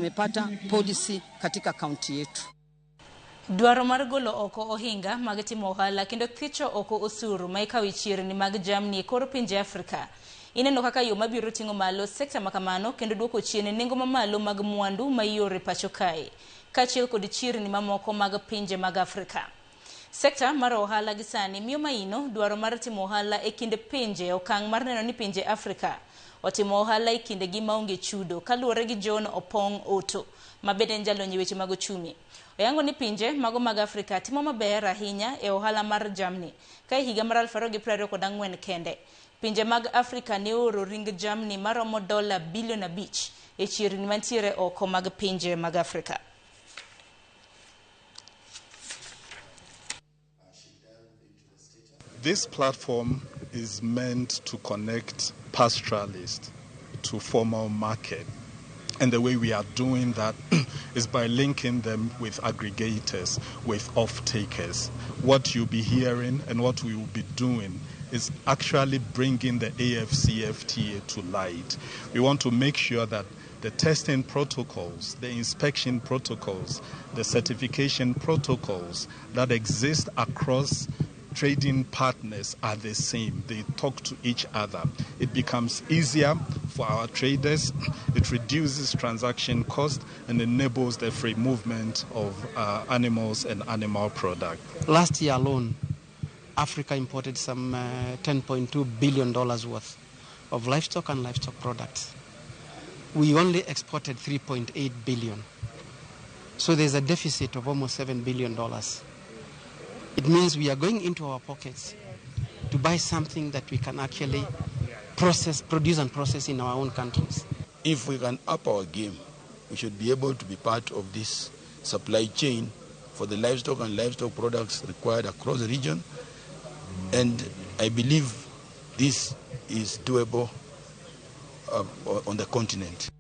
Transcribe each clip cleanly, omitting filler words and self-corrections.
tumepata policy katika kaunti yetu. Dwaro mar golo oko ohinga mag timo ohala kendo thicho oko osuru ma ikawo chirni mag jamni koro pinje Afrika. Ineno kaka yo mabiro ting'o malo sekta makamano kendo duoko chien nengo mamalo mag mwandu ma yore pacho kae, kaachiel kod chirni mamoko mag pinje mag Afrika. Sekta mar ohala gi sani miyo maino dwaro mar timo ohala e kinde pinje okang' mar neno ni pinje Afrika otimo ohala e kinde gi maonge chudo, kaluwore gi John Opong Oto mabende jalony weche mag uchumi. Oyango ni pinje mago mag Afrika timo maber ahinya e ohala mar jamni, ka higa mar 2024 kende pinje mag Afrika ne oro ring jamni maromo $5 bilion e chirni mantiere oko mag pinje mag Afrika. This platform is meant to connect pastoralists to formal market. And the way we are doing that is by linking them with aggregators, with off-takers. What you'll be hearing and what we will be doing is actually bringing the AFCFTA to light. We want to make sure that the testing protocols, the inspection protocols, the certification protocols that exist across trading partners are the same. They talk to each other. It becomes easier for our traders. It reduces transaction cost and enables the free movement of animals and animal products. Last year alone, Africa imported some $10.2 billion worth of livestock and livestock products. We only exported $3.8 billion. So there's a deficit of almost $7 billion. It means we are going into our pockets to buy something that we can actually produce and process in our own countries. If we can up our game, we should be able to be part of this supply chain for the livestock and livestock products required across the region. And I believe this is doable on the continent.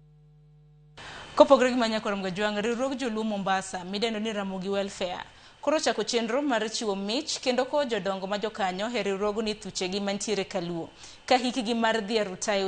Kopogre gi manyakoro mgajuang riwruog joluo Mombasa midendo ni Ramogi welfare koro chako chenro mar chiwo mich kendo ko jodongo ma jokanyo e riwruogni thuchegi mantiere kaluo ka hikgi mar dhi rutayo